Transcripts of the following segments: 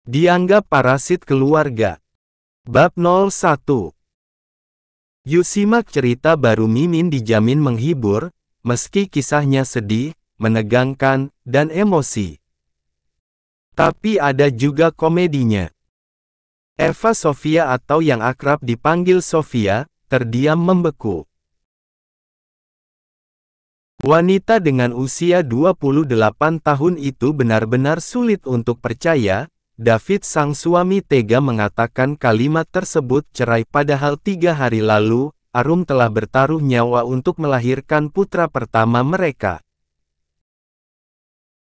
Dianggap parasit keluarga. Bab 01. Yuk simak cerita baru Mimin dijamin menghibur, meski kisahnya sedih, menegangkan, dan emosi. Tapi ada juga komedinya. Eva Sofia atau yang akrab dipanggil Sofia, terdiam membeku. Wanita dengan usia 28 tahun itu benar-benar sulit untuk percaya. David sang suami tega mengatakan kalimat tersebut cerai padahal 3 hari lalu, Arum telah bertaruh nyawa untuk melahirkan putra pertama mereka.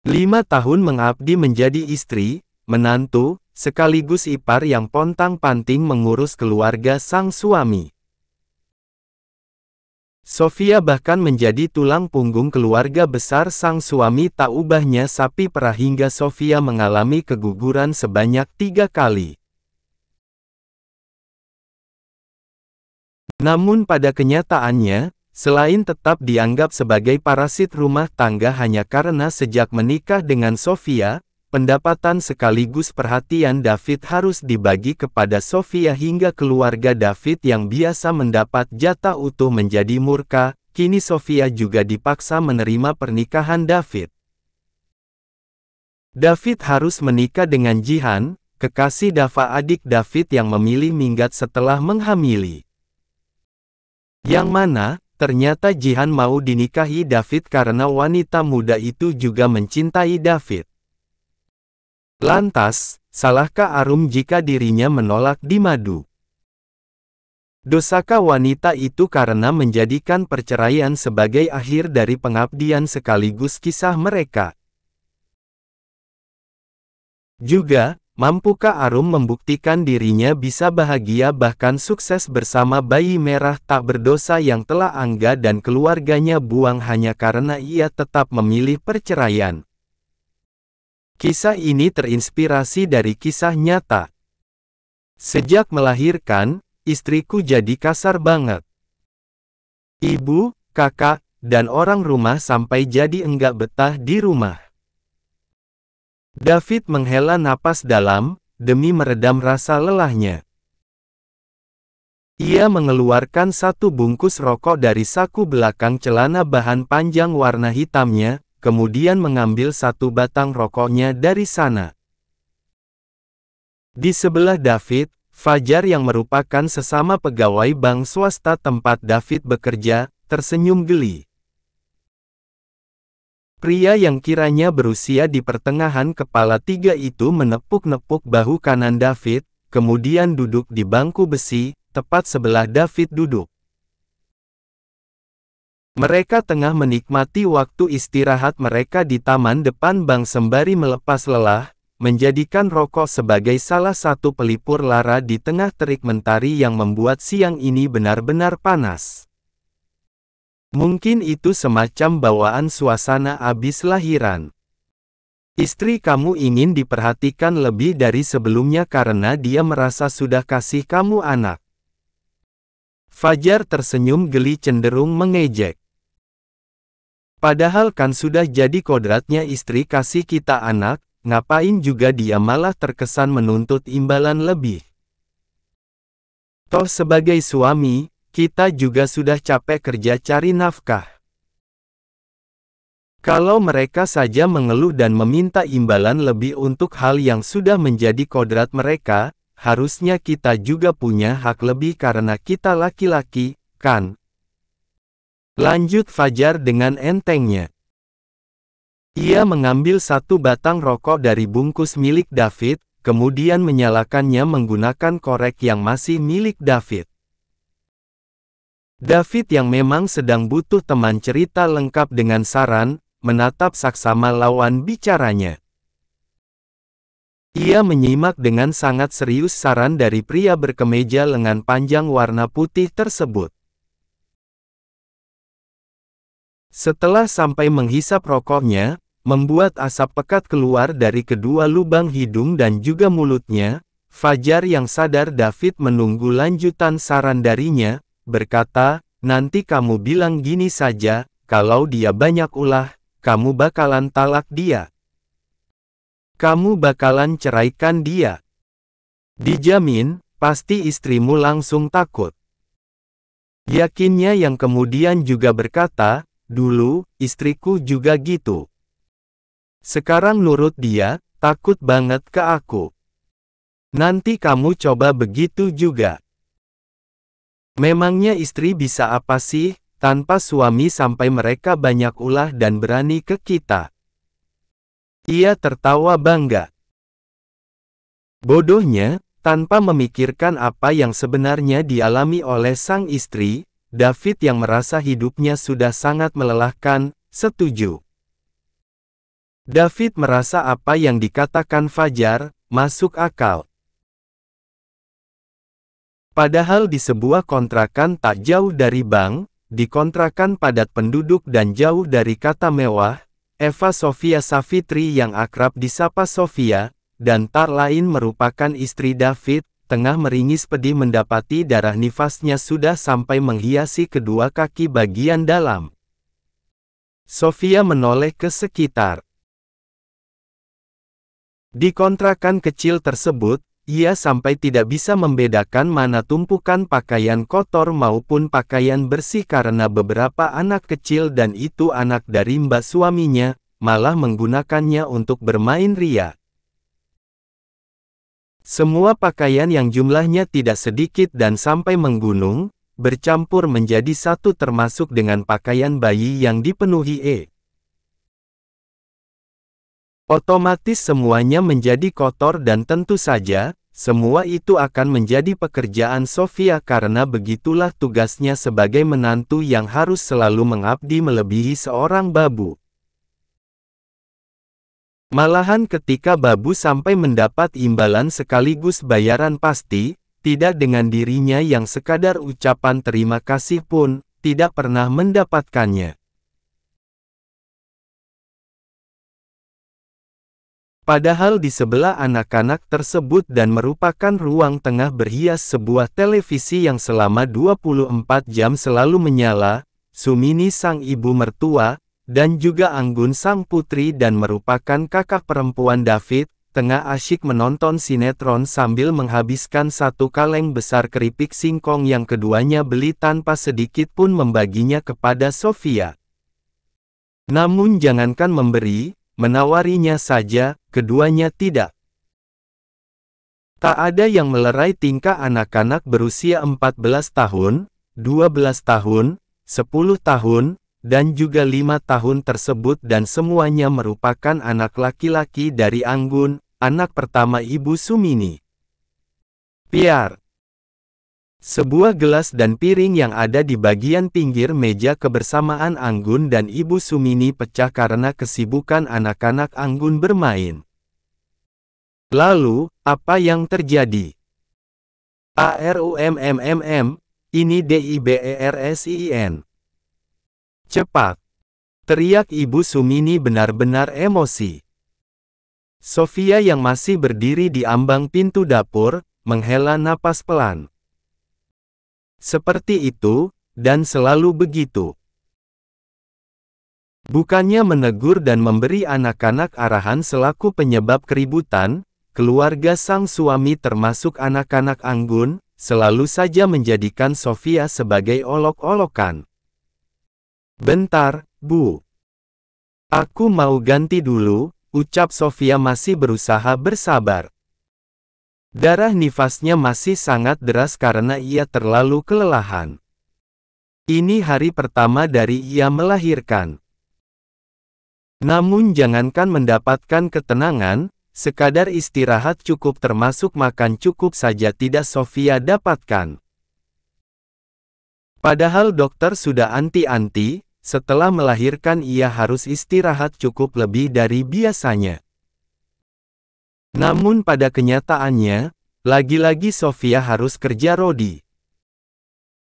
5 tahun mengabdi menjadi istri, menantu, sekaligus ipar yang pontang-panting mengurus keluarga sang suami. Sofia bahkan menjadi tulang punggung keluarga besar sang suami, tak ubahnya sapi perah hingga Sofia mengalami keguguran sebanyak 3 kali. Namun pada kenyataannya, selain tetap dianggap sebagai parasit rumah tangga hanya karena sejak menikah dengan Sofia, pendapatan sekaligus perhatian David harus dibagi kepada Sofia hingga keluarga David yang biasa mendapat jatah utuh menjadi murka. Kini Sofia juga dipaksa menerima pernikahan David. David harus menikah dengan Jihan, kekasih Dava adik David yang memilih minggat setelah menghamili. Yang mana, ternyata Jihan mau dinikahi David karena wanita muda itu juga mencintai David. Lantas, salahkah Arum jika dirinya menolak di madu? Dosakah wanita itu karena menjadikan perceraian sebagai akhir dari pengabdian sekaligus kisah mereka? Juga, mampukah Arum membuktikan dirinya bisa bahagia bahkan sukses bersama bayi merah tak berdosa yang telah Angga dan keluarganya buang hanya karena ia tetap memilih perceraian? Kisah ini terinspirasi dari kisah nyata. Sejak melahirkan, istriku jadi kasar banget. Ibu, kakak, dan orang rumah sampai jadi enggak betah di rumah. David menghela napas dalam, demi meredam rasa lelahnya. Ia mengeluarkan 1 bungkus rokok dari saku belakang celana bahan panjang warna hitamnya, kemudian mengambil 1 batang rokoknya dari sana. Di sebelah David, Fajar yang merupakan sesama pegawai bank swasta tempat David bekerja, tersenyum geli. Pria yang kiranya berusia di pertengahan kepala 3 itu menepuk-nepuk bahu kanan David, kemudian duduk di bangku besi, tepat sebelah David duduk. Mereka tengah menikmati waktu istirahat mereka di taman depan bank sembari melepas lelah, menjadikan rokok sebagai salah satu pelipur lara di tengah terik mentari yang membuat siang ini benar-benar panas. Mungkin itu semacam bawaan suasana abis lahiran. Istri kamu ingin diperhatikan lebih dari sebelumnya karena dia merasa sudah kasih kamu anak. Fajar tersenyum geli cenderung mengejek. Padahal kan sudah jadi kodratnya istri kasih kita anak, ngapain juga dia malah terkesan menuntut imbalan lebih. Toh sebagai suami, kita juga sudah capek kerja cari nafkah. Kalau mereka saja mengeluh dan meminta imbalan lebih untuk hal yang sudah menjadi kodrat mereka, harusnya kita juga punya hak lebih karena kita laki-laki, kan? Lanjut Fajar dengan entengnya. Ia mengambil 1 batang rokok dari bungkus milik David, kemudian menyalakannya menggunakan korek yang masih milik David. David yang memang sedang butuh teman cerita lengkap dengan saran, menatap saksama lawan bicaranya. Ia menyimak dengan sangat serius saran dari pria berkemeja lengan panjang warna putih tersebut. Setelah sampai menghisap rokoknya, membuat asap pekat keluar dari kedua lubang hidung dan juga mulutnya, Fajar yang sadar David menunggu lanjutan saran darinya, berkata, nanti kamu bilang gini saja, kalau dia banyak ulah, kamu bakalan talak dia. Kamu bakalan ceraikan dia. Dijamin, pasti istrimu langsung takut. Yakinnya yang kemudian juga berkata, dulu, istriku juga gitu. Sekarang nurut dia, takut banget ke aku. Nanti kamu coba begitu juga. Memangnya istri bisa apa sih, tanpa suami sampai mereka banyak ulah dan berani ke kita? Ia tertawa bangga. Bodohnya, tanpa memikirkan apa yang sebenarnya dialami oleh sang istri, David yang merasa hidupnya sudah sangat melelahkan, setuju. David merasa apa yang dikatakan Fajar, masuk akal. Padahal di sebuah kontrakan tak jauh dari bank, di kontrakan padat penduduk dan jauh dari kata mewah, Eva Sofia Savitri yang akrab disapa Sofia, dan tak lain merupakan istri David, tengah meringis pedih mendapati darah nifasnya sudah sampai menghiasi kedua kaki bagian dalam. Sofia menoleh ke sekitar. Di kontrakan kecil tersebut, ia sampai tidak bisa membedakan mana tumpukan pakaian kotor maupun pakaian bersih karena beberapa anak kecil dan itu anak dari mbak suaminya, malah menggunakannya untuk bermain ria. Semua pakaian yang jumlahnya tidak sedikit dan sampai menggunung, bercampur menjadi satu termasuk dengan pakaian bayi yang dipenuhi Otomatis semuanya menjadi kotor dan tentu saja, semua itu akan menjadi pekerjaan Sofia karena begitulah tugasnya sebagai menantu yang harus selalu mengabdi melebihi seorang babu. Malahan ketika babu sampai mendapat imbalan sekaligus bayaran pasti, tidak dengan dirinya yang sekadar ucapan terima kasih pun, tidak pernah mendapatkannya. Padahal di sebelah anak-anak tersebut dan merupakan ruang tengah berhias sebuah televisi yang selama 24 jam selalu menyala, Sumini sang ibu mertua, dan juga Anggun sang putri dan merupakan kakak perempuan David, tengah asyik menonton sinetron sambil menghabiskan satu kaleng besar keripik singkong yang keduanya beli tanpa sedikit pun membaginya kepada Sofia. Namun jangankan memberi, menawarinya saja, keduanya tidak. Tak ada yang melerai tingkah anak-anak berusia 14 tahun, 12 tahun, 10 tahun, dan juga 5 tahun tersebut dan semuanya merupakan anak laki-laki dari Anggun, anak pertama Ibu Sumini. Piar. Sebuah gelas dan piring yang ada di bagian pinggir meja kebersamaan Anggun dan Ibu Sumini pecah karena kesibukan anak-anak Anggun bermain. Lalu, apa yang terjadi? ARUMMMM, ini DIBERSIN. Cepat! Teriak Ibu Sumini benar-benar emosi. Sofia yang masih berdiri di ambang pintu dapur, menghela napas pelan. Seperti itu, dan selalu begitu. Bukannya menegur dan memberi anak-anak arahan selaku penyebab keributan, keluarga sang suami termasuk anak-anak Anggun, selalu saja menjadikan Sofia sebagai olok-olokan. Bentar, Bu. Aku mau ganti dulu, ucap Sofia masih berusaha bersabar. Darah nifasnya masih sangat deras karena ia terlalu kelelahan. Ini hari pertama dari ia melahirkan. Namun jangankan mendapatkan ketenangan, sekadar istirahat cukup termasuk makan cukup saja tidak Sofia dapatkan. Padahal dokter sudah anti-anti, setelah melahirkan ia harus istirahat cukup lebih dari biasanya. Namun pada kenyataannya, lagi-lagi Sofia harus kerja rodi.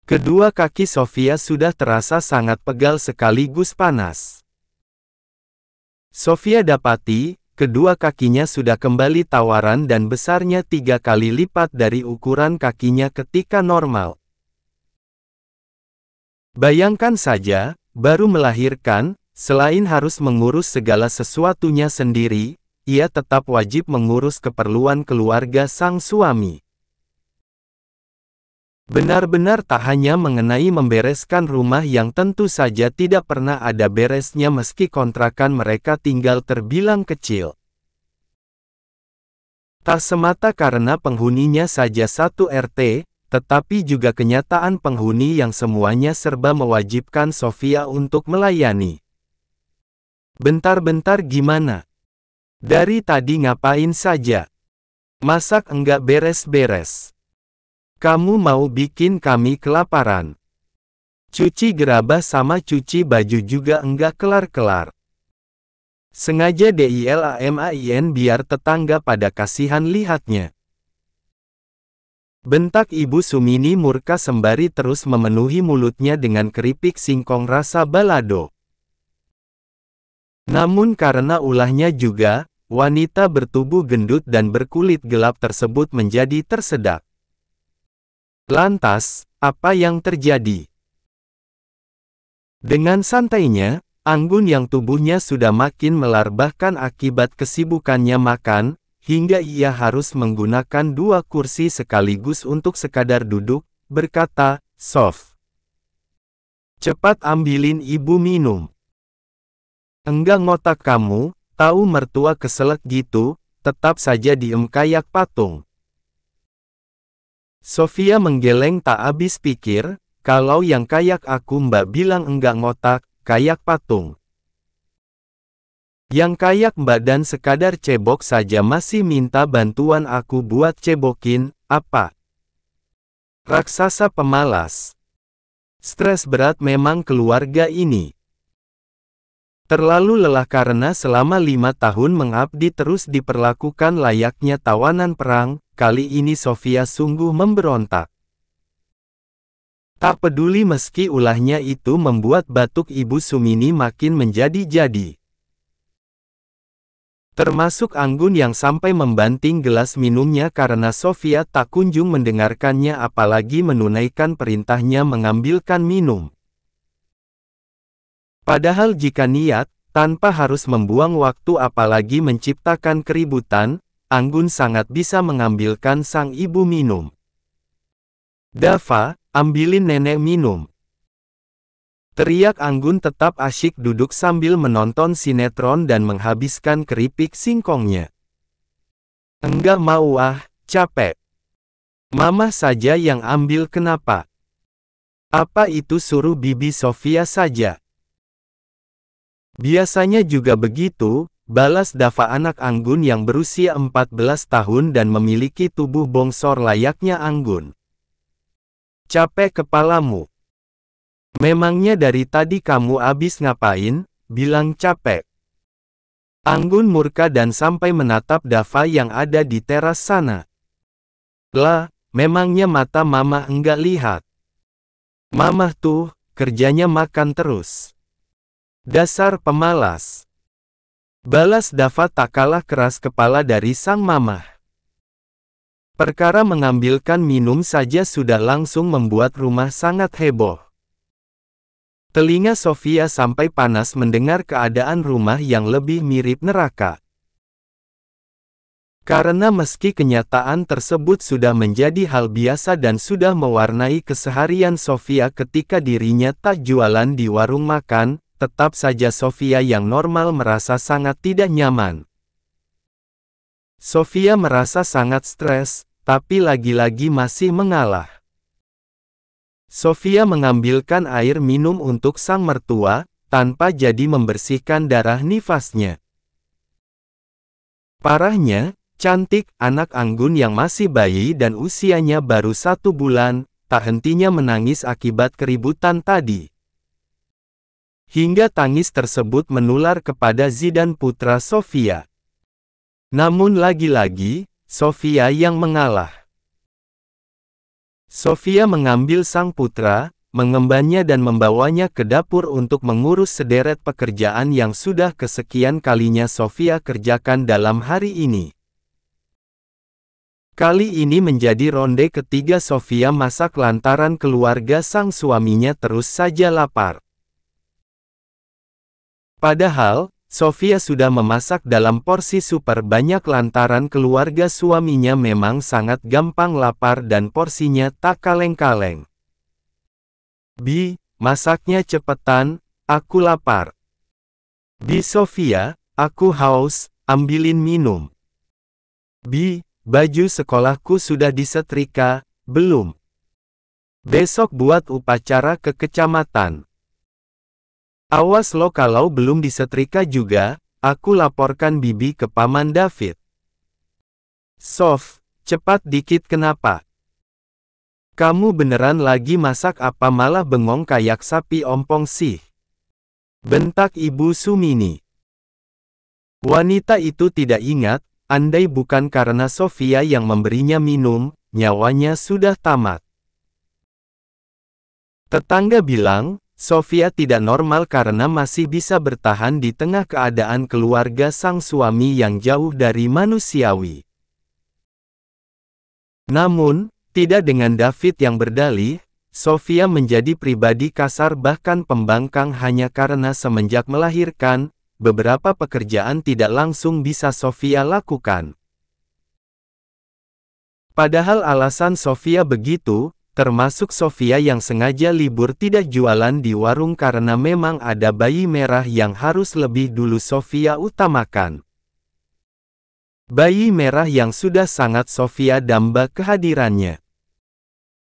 Kedua kaki Sofia sudah terasa sangat pegal sekaligus panas. Sofia dapati, kedua kakinya sudah kembali tawaran dan besarnya 3 kali lipat dari ukuran kakinya ketika normal. Bayangkan saja, baru melahirkan, selain harus mengurus segala sesuatunya sendiri, ia tetap wajib mengurus keperluan keluarga sang suami. Benar-benar tak hanya mengenai membereskan rumah yang tentu saja tidak pernah ada beresnya meski kontrakan mereka tinggal terbilang kecil. Tak semata karena penghuninya saja satu RT, tetapi juga kenyataan penghuni yang semuanya serba mewajibkan Sofia untuk melayani. Bentar-bentar gimana? Dari tadi ngapain saja? Masak enggak beres-beres? Kamu mau bikin kami kelaparan? Cuci gerabah sama cuci baju juga enggak kelar-kelar. Sengaja DILAMAIN biar tetangga pada kasihan lihatnya. Bentak Ibu Sumini murka sembari terus memenuhi mulutnya dengan keripik singkong rasa balado. Namun karena ulahnya juga, wanita bertubuh gendut dan berkulit gelap tersebut menjadi tersedak. Lantas, apa yang terjadi? Dengan santainya, Anggun yang tubuhnya sudah makin melar bahkan akibat kesibukannya makan, hingga ia harus menggunakan 2 kursi sekaligus untuk sekadar duduk, berkata, "Sof, cepat ambilin ibu minum." "Enggak ngotak kamu, tahu mertua keselak gitu, tetap saja diem kayak patung." Sofia menggeleng tak habis pikir, kalau yang kayak aku Mbak bilang enggak ngotak, kayak patung. Yang kayak Mbak dan sekadar cebok saja masih minta bantuan aku buat cebokin, apa? Raksasa pemalas. Stres berat memang keluarga ini. Terlalu lelah karena selama 5 tahun mengabdi terus diperlakukan layaknya tawanan perang, kali ini Sofia sungguh memberontak. Tak peduli meski ulahnya itu membuat batuk Ibu Sumini makin menjadi-jadi. Termasuk Anggun yang sampai membanting gelas minumnya karena Sofia tak kunjung mendengarkannya apalagi menunaikan perintahnya mengambilkan minum. Padahal jika niat, tanpa harus membuang waktu apalagi menciptakan keributan, Anggun sangat bisa mengambilkan sang ibu minum. "Dava, ambilin nenek minum." Teriak Anggun tetap asyik duduk sambil menonton sinetron dan menghabiskan keripik singkongnya. "Enggak mau ah, capek. Mama saja yang ambil kenapa? Apa itu suruh Bibi Sofia saja?" "Biasanya juga begitu," balas Dava anak Anggun yang berusia 14 tahun dan memiliki tubuh bongsor layaknya Anggun. "Capek kepalamu? Memangnya dari tadi kamu abis ngapain, bilang capek?" Anggun murka dan sampai menatap Dava yang ada di teras sana. "Lah, memangnya mata mama enggak lihat? Mama tuh, kerjanya makan terus. Dasar pemalas." Balas Dava tak kalah keras kepala dari sang mamah. Perkara mengambilkan minum saja sudah langsung membuat rumah sangat heboh. Telinga Sofia sampai panas mendengar keadaan rumah yang lebih mirip neraka. Karena meski kenyataan tersebut sudah menjadi hal biasa dan sudah mewarnai keseharian Sofia ketika dirinya tak jualan di warung makan, tetap saja Sofia yang normal merasa sangat tidak nyaman. Sofia merasa sangat stres, tapi lagi-lagi masih mengalah. Sofia mengambilkan air minum untuk sang mertua, tanpa jadi membersihkan darah nifasnya. Parahnya, cantik anak Anggun yang masih bayi dan usianya baru 1 bulan, tak hentinya menangis akibat keributan tadi. Hingga tangis tersebut menular kepada Zidan putra Sofia. Namun lagi-lagi, Sofia yang mengalah. Sofia mengambil sang putra, mengembannya dan membawanya ke dapur untuk mengurus sederet pekerjaan yang sudah kesekian kalinya Sofia kerjakan dalam hari ini. Kali ini menjadi ronde ketiga Sofia masak lantaran keluarga sang suaminya terus saja lapar. Padahal, Sofia sudah memasak dalam porsi super banyak lantaran keluarga suaminya memang sangat gampang lapar dan porsinya tak kaleng-kaleng. Bi, masaknya cepetan, aku lapar. Bi Sofia, aku haus, ambilin minum. Bi, baju sekolahku sudah disetrika, belum. Besok buat upacara ke kecamatan. Awas lo kalau belum disetrika juga, aku laporkan Bibi ke Paman David. Sof, cepat dikit kenapa? Kamu beneran lagi masak apa malah bengong kayak sapi ompong sih? Bentak Ibu Sumini. Wanita itu tidak ingat, andai bukan karena Sofia yang memberinya minum, nyawanya sudah tamat. Tetangga bilang, Sofia tidak normal karena masih bisa bertahan di tengah keadaan keluarga sang suami yang jauh dari manusiawi. Namun, tidak dengan David yang berdalih, Sofia menjadi pribadi kasar bahkan pembangkang hanya karena semenjak melahirkan, beberapa pekerjaan tidak langsung bisa Sofia lakukan. Padahal alasan Sofia begitu, termasuk Sofia yang sengaja libur tidak jualan di warung karena memang ada bayi merah yang harus lebih dulu Sofia utamakan. Bayi merah yang sudah sangat Sofia damba kehadirannya.